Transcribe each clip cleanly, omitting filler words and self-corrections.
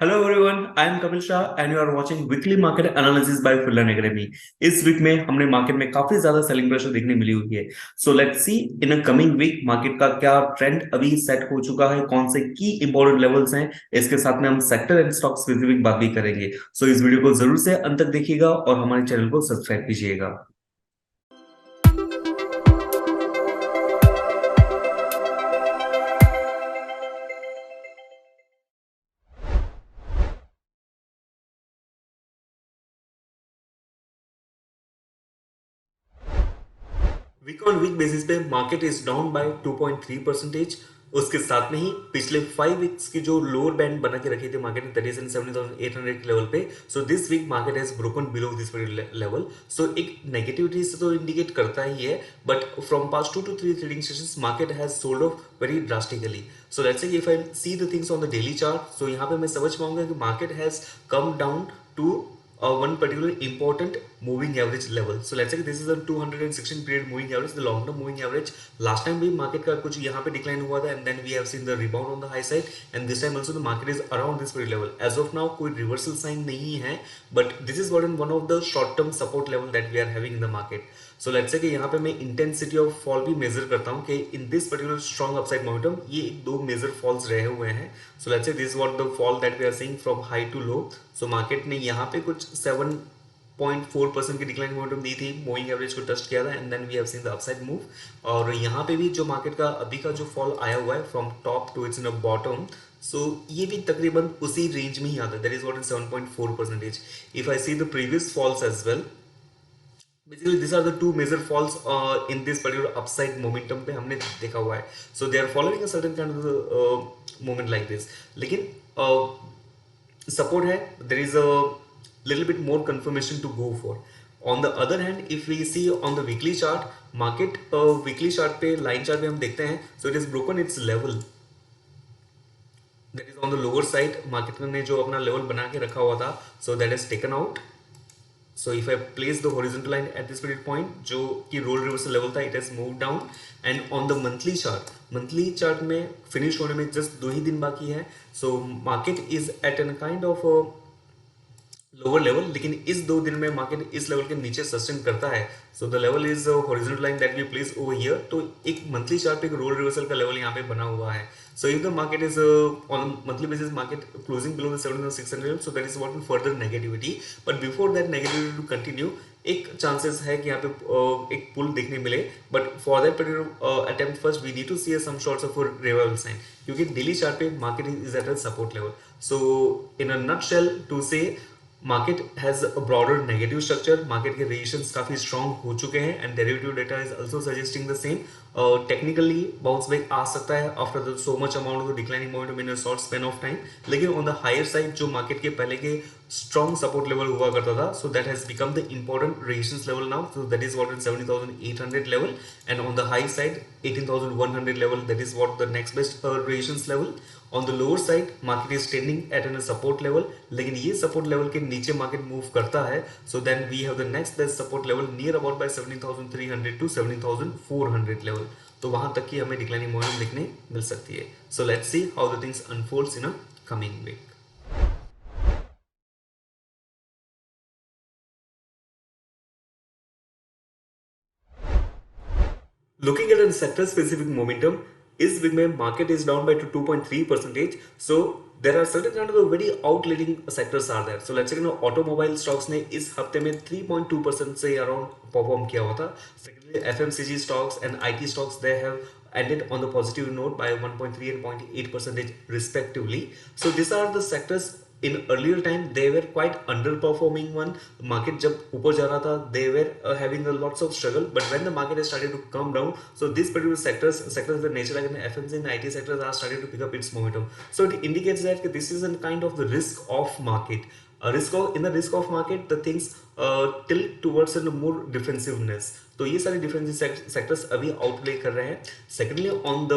Hello everyone, I am Kapil Shah and you are watching weekly market analysis by Phulan academy. इस week में हमने market में काफी ज्यादा सेलिंग प्रेशर देखने मिली हुई है। So let's see in a coming week market का क्या ट्रेंड अभी सेट हो चुका है, कौन से की इंपॉर्टेंट लेवल्स हैं। इसके साथ में हम सेक्टर एंड स्टॉक स्पेसिफिक बात भी करेंगे। सो इस वीडियो को जरूर से अंत तक देखिएगा और हमारे चैनल को सब्सक्राइब कीजिएगा। वीक ऑन वीक बेसिस पे मार्केट इज डाउन बाय 2.3%। उसके साथ में ही पिछले 5 वीक्स की जो लोअर बैंड बना के रखी थी मार्केट ने 37,800 के लेवल पे। So this week market has broken below this level. So एक नेगेटिविटी से तो इंडिकेट करता ही है, but from past 2 to 3 trading sessions market has sold off very drastically. So let's say if I see the things on the daily chart, so यहाँ पे मैं समझ पाऊंगा कि market has come down to one particular important moving average level. So let's say this is a 216 period moving average, the long term moving average. Last time भी market का कुछ यहाँ पे decline हुआ था and then we have seen the rebound on the high side and this time also the market is around this period level. As of now कोई reversal sign नहीं है, but this is one of the short term support level that we are having in the market. So let's say कि यहाँ पे मैं intensity of fall भी measure करता हूँ कि in this particular strong upside momentum ये दो मेजर फॉल्स रहे हुए हैं। So let's say this what the fall that we are seeing from high to low. So market ने यहाँ पे कुछ 7.4% की डिक्लाइन मोमेंटम दी थी, मूविंग एवरेज को टच किया था and then we have seen the upside move. और यहाँ पे भी जो मार्केट का अभी का जो फॉल आया हुआ है from top to its in a bottom, so ये भी तकरीबन उसी रेंज में ही आता है, that is what is 7.4%। If I see the previous falls as well, basically these are the two major falls in this particular upside momentum पे हमने देखा हुआ है। So they are following a certain kind of moment like this, लेकिन support है, there is a little bit more confirmation to go for. On the other hand, if we see on the weekly chart, market weekly chart पे line chart पे हम देखते हैं, so it is broken its level, that is on the lower side। market ने जो अपना level बना के रखा हुआ था, so that is taken out। So if I place the horizontal line at this period point, जो कि रोल रिवर्सल लेवल था, it has moved down। and on the monthly chart में फिनिश होने में जस्ट 2 ही दिन बाकी है। so market is at an kind of a lower level, लेकिन इस 2 दिन में मार्केट इस लेवल के नीचे सस्टेन करता है। So the level is horizontal line that we place over here. तो एक मंथली चार्ट पे एक रोल रिवर्सल का लेवल यहाँ पे बना हुआ है। So if the market is on monthly basis market closing below the 7,600, so that is what will further negativity. But before that negativity to continue, एक चांसेस है कि यहाँ पे एक पुल देखने मिले, but for that particular attempt first we need to see some sorts of revival sign, क्योंकि daily chart पे market is at a support level. So in a nutshell to से, market has a broader negative structure, market के resistance काफी strong हो चुके हैं and derivative data is also suggesting the same. Technically bounce back आ सकता है after so much amount of declining momentum in a short span of time, लेकिन on the higher side जो मार्केट के पहले के स्ट्रॉन्ग सपोर्ट लेवल हुआ करता था, so that has become the important resistance level now. So that is what is 17,800 level and on the high side 18,100 level, that is what the next best resistance level. On the lower side market is trending at an support level, लेकिन ये support level के नीचे market move करता है। So then we have the next best support level near about by 17,300 to 17,400 level. तो वहां तक की हमें डिक्लाइनिंग मोमेंटम देखने मिल सकती है। So let's see how the things unfolds in a coming week. Looking at a sector specific momentum, इस वीक में market is down by 2.3%। So there are certain kind of very outleading sectors are there. So let's say automobile stocks ने इस हफ्ते में 3.2% से around perform किया हुआ था। Secondly FMCG stocks and IT stocks they have ended on the positive note by 1.3 and 0.8% respectively. So these are the sectors in earlier time they were quite underperforming one। market जब ऊपर जा रहा था they were having a lots of struggle, but when the market has started to come down, so these particular sectors the nature like in FMC and IT sectors are starting to pick up its momentum। so it indicates that this is a kind of the risk of market, in the risk of market the things tilt towards a more defensiveness। तो ये सारे differential sectors अभी Outplay कर रहे हैं। Secondly on the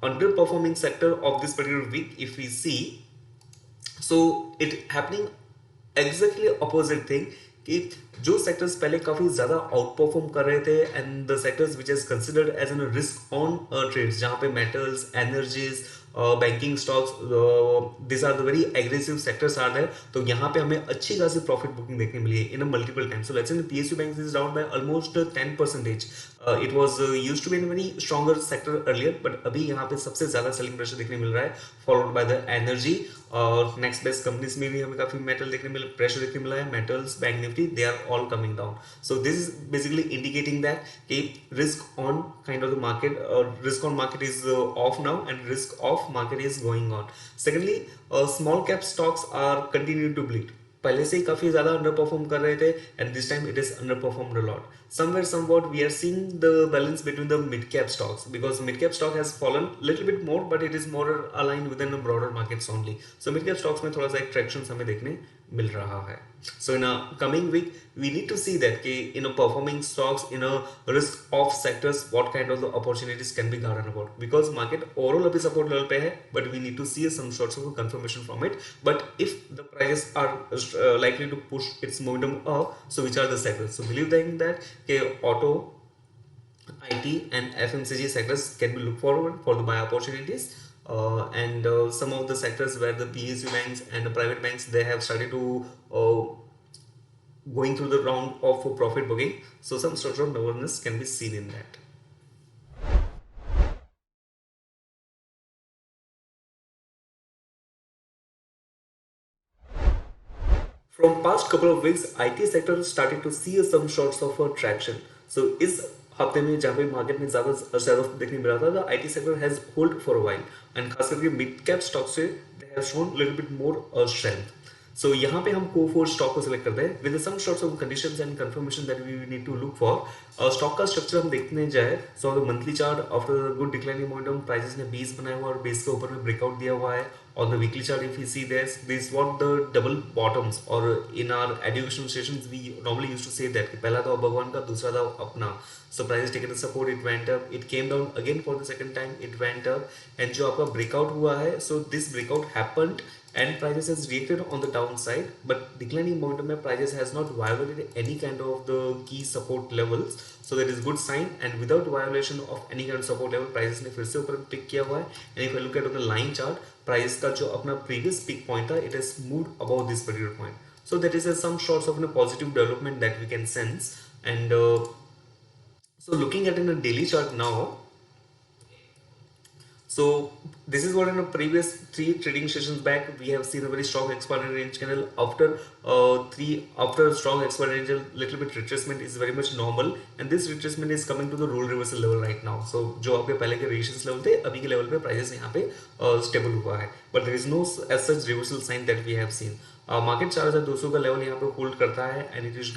under performing sector of this particular week if we see, so it happening exactly opposite thing कि जो sectors पहले काफी ज्यादा आउट परफॉर्म कर रहे थे and the sectors which is considered as an risk on trades, जहां पे metals, energies, banking stocks, this are the very aggressive sectors are there. तो यहाँ पे हमें अच्छी खासी प्रॉफिट बुकिंग देखने मिली है in a multiple time. So let's say PSU bank is down by almost 10%। It was used to be in very stronger sector earlier, but अभी यहाँ पे सबसे ज्यादा सेलिंग प्रेशर देखने मिल रहा है, फॉलोड बाय द एनर्जी। और नेक्स्ट बेस्ट कंपनीज में भी हमें काफी मेटल देखने मिल प्रेशर देखने मिला है, metals, bank Nifty, they are all coming down. So this is basically indicating that कि risk on kind of the market, risk on market is off now and risk off market is going on. Secondly, small cap stocks are continue to bleed. पहले से ही काफी ज्यादा under perform कर रहे थे and this time it is under perform a lot. somewhere somewhat we are seeing the balance between the mid cap stocks, because mid cap stock has fallen little bit more but it is more aligned within the broader markets only. So mid cap stocks में थोड़ा सा एक traction हमें देखने मिल रहा है. So in a coming week we need to see that कि in a performing stocks, in a risk off sectors, what kind of the opportunities can be garnered about, because market overall अभी support level पे है but we need to see some sorts of a confirmation from it. But if the prices are likely to push its momentum up, so which are the sectors? So believe that कि auto, IT and FMCG sectors can be looked forward for the buy opportunities. And some of the sectors where the PSU banks and the private banks, they have started to going through the round of profit booking. So some sort of nervousness can be seen in that. From past couple of weeks, IT sector started to see some sorts of traction. So इस हफ्ते में जहाँ पे market में ज्यादा ज्यादा देखने मिल रहा था, IT sector has hold for a while and खास करके मिड कैप स्टॉक से they have shown little bit more strength. So यहाँ पे हम कोफोर स्टॉक को सिलेक्ट करते हैं with some sorts of conditions and confirmation that we need to look for. Stock का स्ट्रक्चर हम देखने जाए, so the monthly chart after good declining momentum, prices ने बेस बनाया हुआ और बेस के ऊपर में ब्रेकआउट दिया हुआ है। On the weekly chart, if you see this what the double bottoms, or in our educational sessions we normally used to say that कि पहला था भगवान का, दूसरा था अपना। So prices taken the support, it went up, it came down again for the second time, it went up, and जो आपका breakout हुआ है, so this breakout happened and prices has reacted on the downside, but declining momentum में prices has not violated any kind of the key support levels, so that is good sign, and without violation of any kind of support level prices ने फिर से ऊपर pick किया हुआ है। and if I look at the line chart, price का जो अपना previous peak point था, it has moved above this particular point, so that is some sorts of a positive development that we can sense. And so looking at in a daily chart now, so this is what in the previous three trading sessions back we have seen a very strong expiry range candle. After strong expiry range, a little bit retracement is very much normal, and this retracement is coming to the rule reversal level right now. So जो आपके पहले के resistance level थे, अभी के level पे prices यहाँ पे स्टेबल हुआ है, but there is no as such reversal sign that we have seen. Market 4200 का लेवल यहाँ पे होल्ड करता है and it is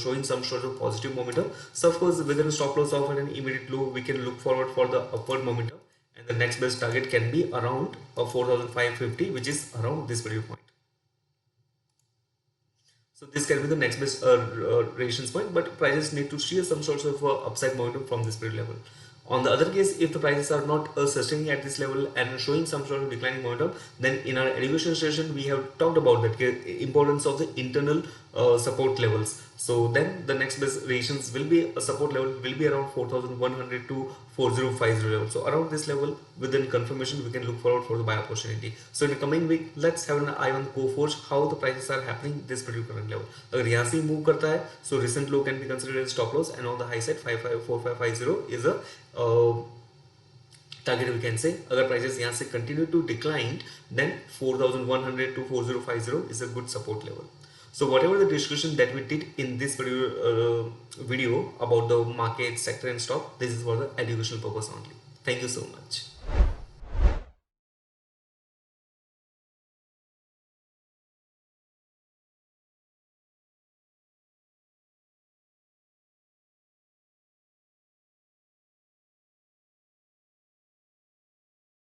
showing some sort of positive momentum. So of course with in stop loss of an immediate low we can look forward for the upward momentum, and the next best target can be around 4550, which is around this particular point. So this can be the next best resistance point, but prices need to share some sorts of upside momentum from this period level. On the other case, if the prices are not sustaining at this level and showing some sort of declining momentum, then in our education session we have talked about that importance of the internal support levels. So then the next best resistance will be a support level will be around 4100 to 4050 level. So around this level, within confirmation, we can look forward for the buy opportunity. So in the coming week, let's have an eye on Coforge, how the prices are happening this particular current level. अगर यहाँ से move करता है, so recent low can be considered as stop loss, and on the high side 4550 is a target we can say. अगर prices यहाँ से continue to decline, then 4100 to 4050 is a good support level. So whatever the discussion that we did in this video about the market sector and stock, this is for the educational purpose only. Thank you so much.